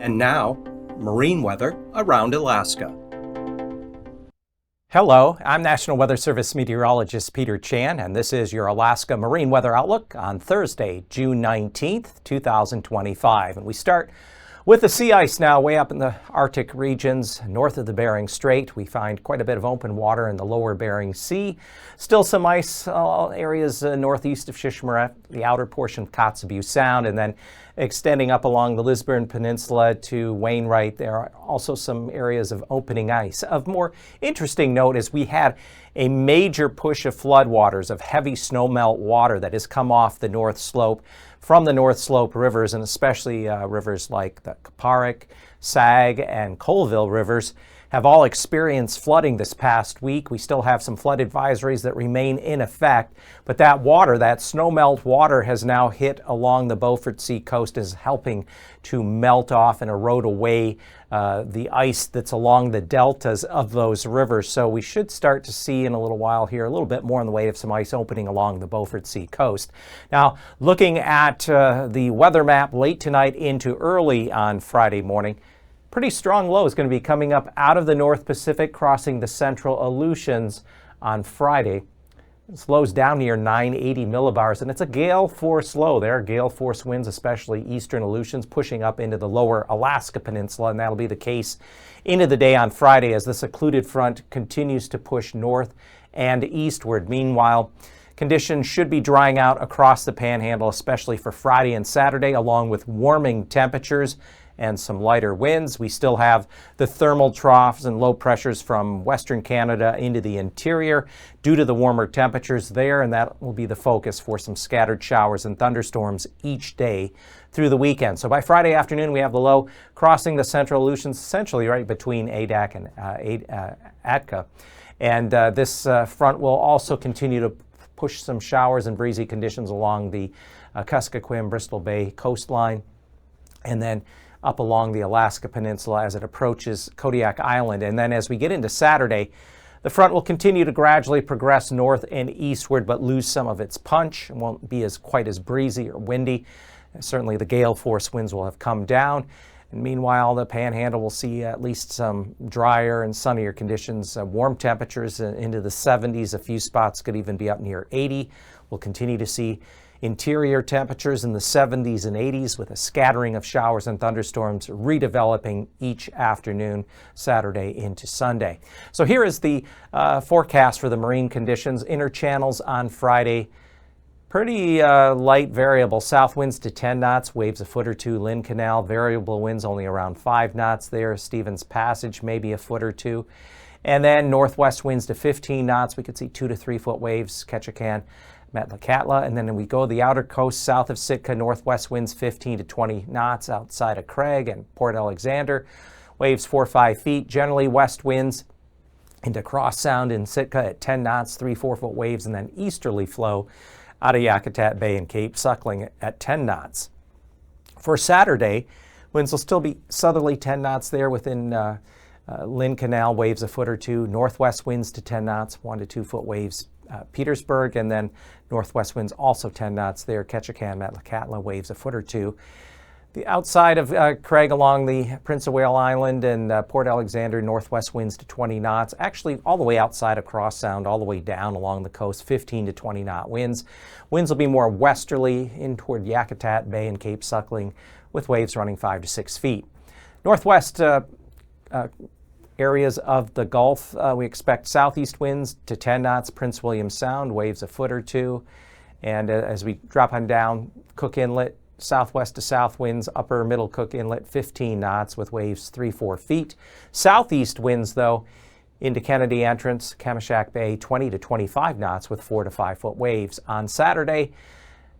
And now, marine weather around Alaska. Hello, I'm National Weather Service meteorologist Peter Chan, and this is your Alaska Marine Weather Outlook on Thursday, June 19th, 2025. And we start with the sea ice now way up in the Arctic regions north of the Bering Strait. We find quite a bit of open water in the lower Bering Sea. Still some ice areas northeast of Shishmaref, the outer portion of Kotzebue Sound, and then extending up along the Lisburn Peninsula to Wainwright. There are also some areas of opening ice. Of more interesting note is we had a major push of floodwaters, of heavy snowmelt water that has come off the North Slope from the North Slope rivers, and especially rivers like the Kaparik, Sag, and Colville rivers have all experienced flooding this past week. We still have some flood advisories that remain in effect, but that water, that snowmelt water, has now hit along the Beaufort Sea coast, is helping to melt off and erode away the ice that's along the deltas of those rivers. So we should start to see in a little while here a little bit more in the way of some ice opening along the Beaufort Sea coast. Now, looking at the weather map late tonight into early on Friday morning, pretty strong low is going to be coming up out of the North Pacific, crossing the central Aleutians on Friday. It slows down near 980 millibars, and it's a gale force low there. Gale force winds, especially eastern Aleutians, pushing up into the lower Alaska Peninsula, and that'll be the case into the day on Friday as this occluded front continues to push north and eastward. Meanwhile, conditions should be drying out across the Panhandle, especially for Friday and Saturday, along with warming temperatures and some lighter winds. We still have the thermal troughs and low pressures from western Canada into the interior due to the warmer temperatures there, and that will be the focus for some scattered showers and thunderstorms each day through the weekend. So by Friday afternoon, we have the low crossing the central Aleutians, essentially right between Adak and Atka. And this front will also continue to push some showers and breezy conditions along the Kuskokwim, Bristol Bay coastline, and then up along the Alaska Peninsula as it approaches Kodiak Island. And then as we get into Saturday, the front will continue to gradually progress north and eastward, but lose some of its punch. It won't be quite as breezy or windy. Certainly the gale force winds will have come down. And meanwhile, the Panhandle will see at least some drier and sunnier conditions, warm temperatures into the 70s. A few spots could even be up near 80. We'll continue to see interior temperatures in the 70s and 80s with a scattering of showers and thunderstorms redeveloping each afternoon, Saturday into Sunday. So here is the forecast for the marine conditions. Inner channels on Friday, pretty light variable. South winds to 10 knots, waves a foot or two. Lynn Canal, variable winds only around 5 knots there. Stevens Passage, maybe a foot or two. And then northwest winds to 15 knots. We could see 2 to 3 foot waves, Ketchikan, Metlakatla, and then we go the outer coast south of Sitka, northwest winds 15 to 20 knots outside of Craig and Port Alexander, waves 4 or 5 feet, generally west winds into Cross Sound in Sitka at 10 knots, 3-4 foot waves, and then easterly flow out of Yakutat Bay and Cape Suckling at 10 knots. For Saturday, winds will still be southerly 10 knots there within Lynn Canal, waves a foot or two, northwest winds to 10 knots, 1 to 2 foot waves, Petersburg, and then northwest winds also 10 knots there, Ketchikan, Metlakatla, waves a foot or two. The outside of Craig along the Prince of Wales Island and Port Alexander, northwest winds to 20 knots. Actually, all the way outside of Cross Sound, all the way down along the coast, 15 to 20 knot winds. Winds will be more westerly in toward Yakutat Bay and Cape Suckling with waves running 5 to 6 feet. Northwest areas of the Gulf, we expect southeast winds to 10 knots, Prince William Sound, waves a foot or two. And as we drop on down, Cook Inlet, southwest to south winds, upper middle Cook Inlet, 15 knots with waves 3-4 feet. Southeast winds, though, into Kennedy Entrance, Kamishak Bay, 20 to 25 knots with 4 to 5 foot waves. On Saturday,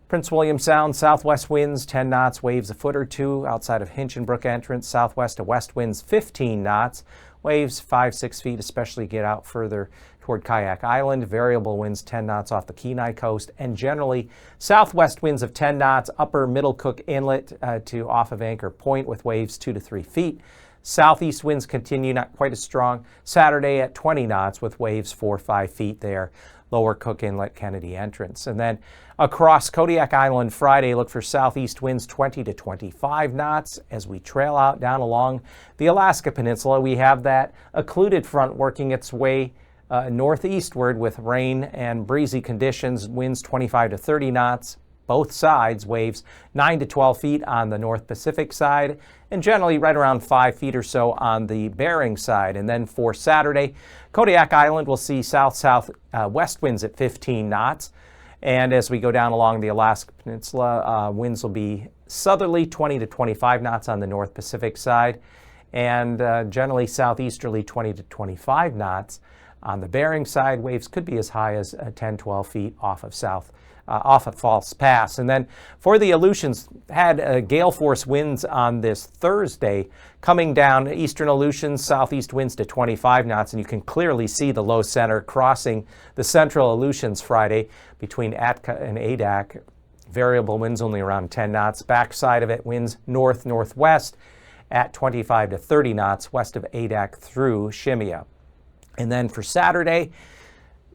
Prince William Sound, southwest winds 10 knots, waves a foot or two outside of Hinchinbrook Entrance, southwest to west winds 15 knots, waves 5-6 feet, especially get out further toward Kayak Island. Variable winds 10 knots off the Kenai coast, and generally southwest winds of 10 knots, upper Middle Cook Inlet to off of Anchor Point with waves 2 to 3 feet. Southeast winds continue, not quite as strong. Saturday at 20 knots with waves 4 or 5 feet there. Lower Cook Inlet, Kennedy entrance. And then across Kodiak Island Friday, look for southeast winds 20 to 25 knots. As we trail out down along the Alaska Peninsula, we have that occluded front working its way northeastward with rain and breezy conditions, winds 25 to 30 knots. Both sides, waves 9 to 12 feet on the North Pacific side, and generally right around 5 feet or so on the Bering side. And then for Saturday, Kodiak Island will see south-southwest winds at 15 knots. And as we go down along the Alaska Peninsula, winds will be southerly 20 to 25 knots on the North Pacific side, and generally southeasterly 20 to 25 knots. On the Bering side, waves could be as high as 10, 12 feet off of False Pass. And then for the Aleutians, had gale force winds on this Thursday coming down eastern Aleutians, southeast winds to 25 knots, and you can clearly see the low center crossing the central Aleutians Friday between Atka and Adak. Variable winds only around 10 knots. Backside of it, winds north-northwest at 25 to 30 knots west of Adak through Shemya. And then for Saturday,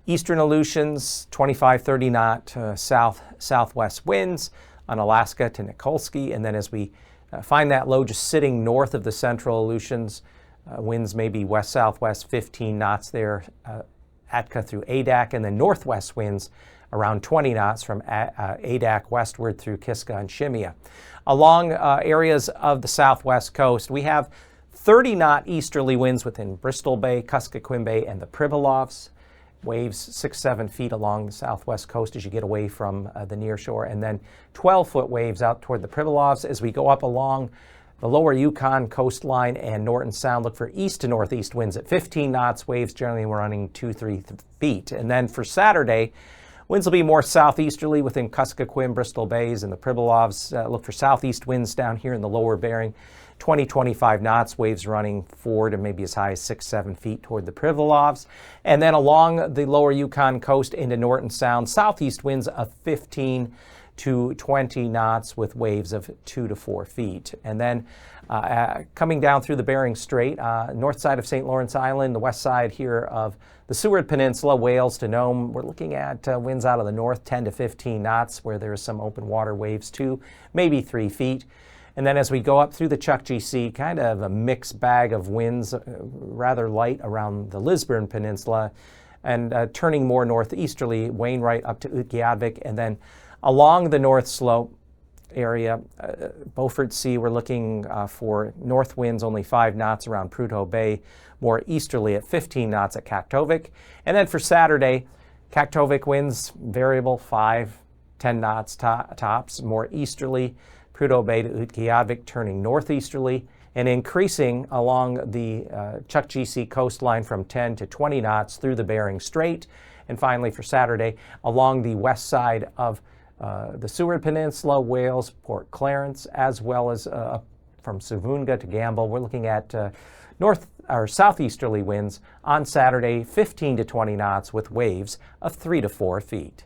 eastern Aleutians, 25-30 knot southwest winds on Alaska to Nikolsky. And then as we find that low just sitting north of the central Aleutians, winds maybe west-southwest 15 knots there, Atka through Adak. And then northwest winds around 20 knots from Adak westward through Kiska and Shemya. Along areas of the southwest coast, we have 30-knot easterly winds within Bristol Bay, Kuskokwim Bay, and the Pribilofs. Waves 6-7 feet along the southwest coast as you get away from the near shore, and then 12-foot waves out toward the Pribilofs. As we go up along the lower Yukon coastline and Norton Sound, look for east to northeast winds at 15 knots. Waves generally running 2-3 feet. And then for Saturday, winds will be more southeasterly within Kuskokwim, Bristol Bays, and the Pribilofs. Look for southeast winds down here in the lower Bering, 20-25 knots, waves running 4 to maybe as high as 6-7 feet toward the Pribilofs. And then along the lower Yukon coast into Norton Sound, southeast winds of 15 to 20 knots with waves of 2 to 4 feet. And then coming down through the Bering Strait, north side of St. Lawrence Island, the west side here of the Seward Peninsula, Wales to Nome, we're looking at winds out of the north 10 to 15 knots where there's some open water, waves 2, maybe 3 feet. And then as we go up through the Chukchi Sea, kind of a mixed bag of winds, rather light around the Lisburn Peninsula, and turning more northeasterly, Wainwright up to Utqiagvik, and then along the North Slope area, Beaufort Sea, we're looking for north winds only 5 knots around Prudhoe Bay, more easterly at 15 knots at Kaktovik. And then for Saturday, Kaktovik winds variable 5-10 knots tops, more easterly Prudhoe Bay to Utqiagvik, turning northeasterly and increasing along the Chukchi Sea coastline from 10 to 20 knots through the Bering Strait. And finally for Saturday, along the west side of the Seward Peninsula, Wales, Port Clarence, as well as from Savunga to Gambell, we're looking at north or southeasterly winds on Saturday, 15 to 20 knots with waves of 3 to 4 feet.